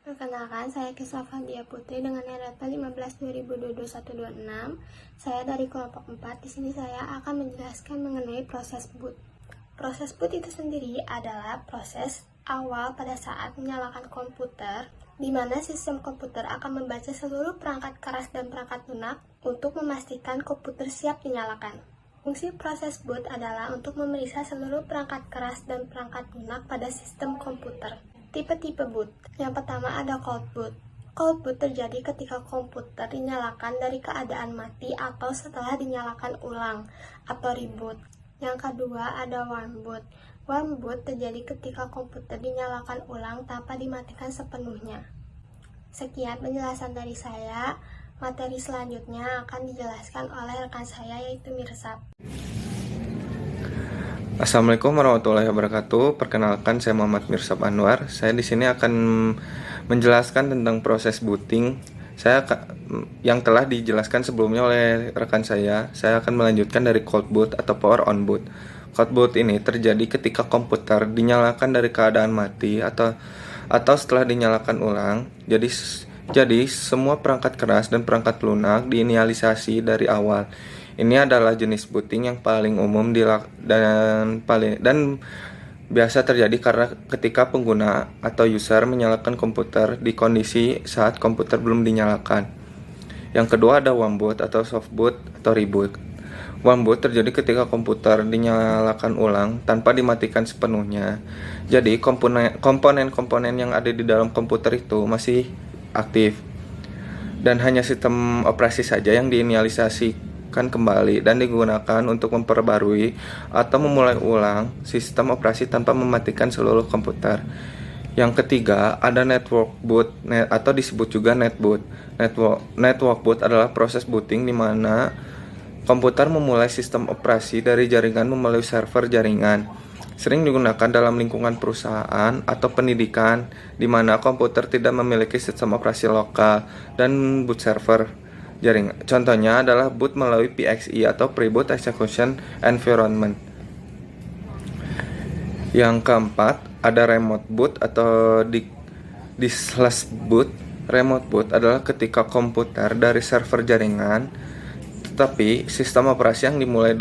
Perkenalkan, saya Kisah Fadia Putri dengan RLP 15/2021-26. Saya dari kelompok 4. Di sini saya akan menjelaskan mengenai proses boot. Proses boot itu sendiri adalah proses awal pada saat menyalakan komputer, di mana sistem komputer akan membaca seluruh perangkat keras dan perangkat lunak untuk memastikan komputer siap dinyalakan. Fungsi proses boot adalah untuk memeriksa seluruh perangkat keras dan perangkat lunak pada sistem komputer. Tipe-tipe boot. Yang pertama ada cold boot. Cold boot terjadi ketika komputer dinyalakan dari keadaan mati atau setelah dinyalakan ulang atau reboot. Yang kedua ada warm boot. Warm boot terjadi ketika komputer dinyalakan ulang tanpa dimatikan sepenuhnya. Sekian penjelasan dari saya. Materi selanjutnya akan dijelaskan oleh rekan saya yaitu Mirsab. Assalamualaikum warahmatullahi wabarakatuh. Perkenalkan, saya Muhammad Mirsab Anwar. Saya di sini akan menjelaskan tentang proses booting. Yang telah dijelaskan sebelumnya oleh rekan saya akan melanjutkan dari cold boot atau power on boot. Cold boot ini terjadi ketika komputer dinyalakan dari keadaan mati atau setelah dinyalakan ulang. Jadi semua perangkat keras dan perangkat lunak diinisialisasi dari awal. Ini adalah jenis booting yang paling umum dan biasa terjadi karena ketika pengguna atau user menyalakan komputer di kondisi saat komputer belum dinyalakan. Yang kedua ada warm boot atau soft boot atau reboot. Warm boot terjadi ketika komputer dinyalakan ulang tanpa dimatikan sepenuhnya. Jadi komponen-komponen yang ada di dalam komputer itu masih aktif dan hanya sistem operasi saja yang diinisialisasi kembali dan digunakan untuk memperbarui atau memulai ulang sistem operasi tanpa mematikan seluruh komputer. Yang ketiga ada network boot atau disebut juga netboot. Network boot adalah proses booting di mana komputer memulai sistem operasi dari jaringan melalui server jaringan. Sering digunakan dalam lingkungan perusahaan atau pendidikan di mana komputer tidak memiliki sistem operasi lokal dan boot server jaringan. Contohnya adalah boot melalui PXE atau Pre-boot Execution Environment. Yang keempat ada remote boot atau diskless boot. Remote boot adalah ketika komputer dari server jaringan, tetapi sistem operasi yang dimulai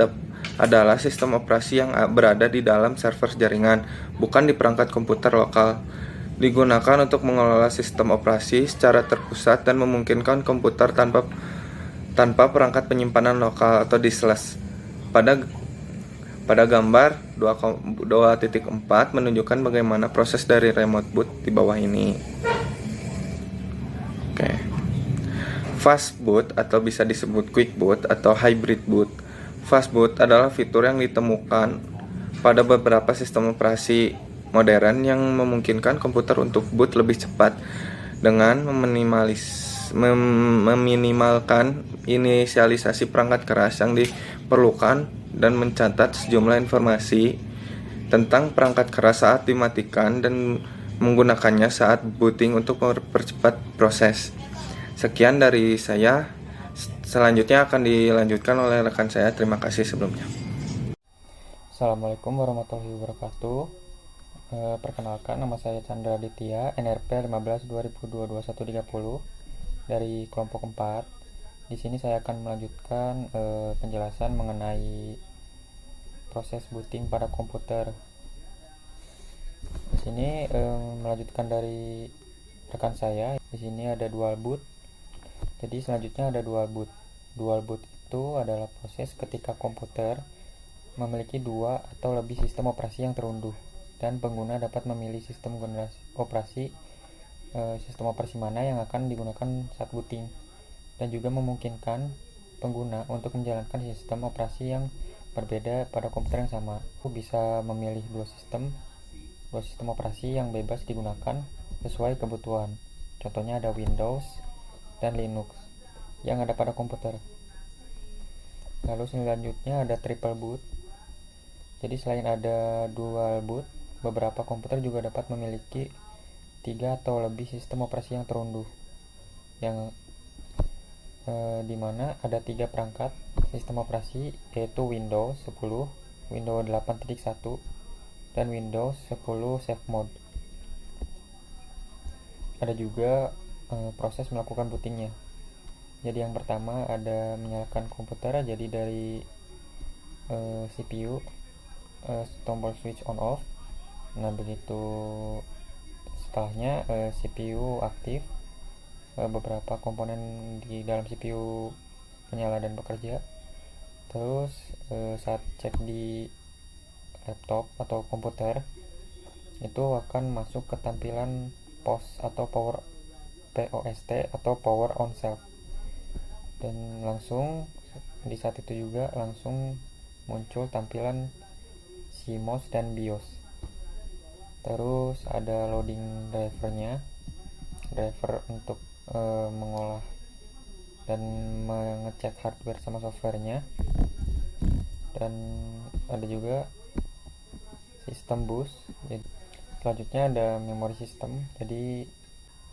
adalah sistem operasi yang berada di dalam server jaringan, bukan di perangkat komputer lokal. Digunakan untuk mengelola sistem operasi secara terpusat dan memungkinkan komputer tanpa perangkat penyimpanan lokal atau diskless. Pada gambar 2.4 menunjukkan bagaimana proses dari remote boot di bawah ini. Fast boot atau bisa disebut quick boot atau hybrid boot. Fast boot adalah fitur yang ditemukan pada beberapa sistem operasi modern yang memungkinkan komputer untuk boot lebih cepat dengan meminimalkan inisialisasi perangkat keras yang diperlukan dan mencatat sejumlah informasi tentang perangkat keras saat dimatikan dan menggunakannya saat booting untuk mempercepat proses. Sekian dari saya. Selanjutnya akan dilanjutkan oleh rekan saya. Terima kasih sebelumnya. Assalamualaikum warahmatullahi wabarakatuh. Perkenalkan, nama saya Chandra Aditya, NRP 15/2022-130 dari kelompok 4. Di sini saya akan melanjutkan penjelasan mengenai proses booting pada komputer. Di sini melanjutkan dari rekan saya. Di sini ada dual boot. Jadi selanjutnya ada dual boot. Dual boot itu adalah proses ketika komputer memiliki dua atau lebih sistem operasi yang terunduh dan pengguna dapat memilih sistem operasi mana yang akan digunakan saat booting, dan juga memungkinkan pengguna untuk menjalankan sistem operasi yang berbeda pada komputer yang sama. Bisa memilih dua sistem operasi yang bebas digunakan sesuai kebutuhan. Contohnya ada Windows dan Linux yang ada pada komputer. Lalu selanjutnya ada triple boot. Jadi selain ada dual boot, beberapa komputer juga dapat memiliki 3 atau lebih sistem operasi yang terunduh, yang dimana ada 3 perangkat sistem operasi, yaitu Windows 10, Windows 8.1, dan Windows 10 Safe Mode. ada juga proses melakukan bootingnya. Jadi yang pertama ada menyalakan komputer, jadi dari CPU, tombol switch on off. Nah begitu setelahnya CPU aktif, beberapa komponen di dalam CPU menyala dan bekerja. Terus saat cek di laptop atau komputer itu akan masuk ke tampilan POS atau POST atau power on self, dan langsung di saat itu juga langsung muncul tampilan CMOS dan BIOS. Terus ada loading driver untuk mengolah dan mengecek hardware sama softwarenya. Dan ada juga sistem bus. Jadi selanjutnya ada memori system. Jadi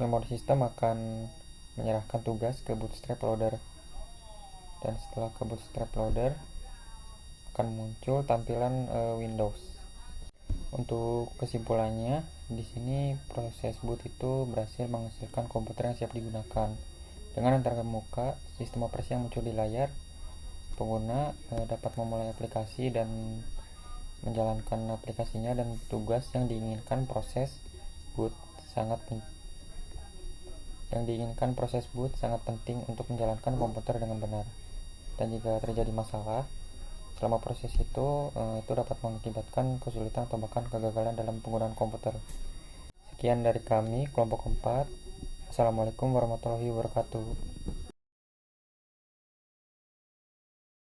memori system akan menyerahkan tugas ke bootstrap loader, dan setelah ke bootstrap loader akan muncul tampilan Windows. Untuk kesimpulannya, di sini proses boot itu berhasil menghasilkan komputer yang siap digunakan. Dengan antarmuka sistem operasi yang muncul di layar, pengguna dapat memulai aplikasi dan menjalankan aplikasinya, dan tugas yang diinginkan proses boot sangat penting untuk menjalankan komputer dengan benar. Dan jika terjadi masalah selama proses itu dapat mengakibatkan kesulitan atau bahkan kegagalan dalam penggunaan komputer. Sekian dari kami, kelompok 4. Assalamualaikum warahmatullahi wabarakatuh.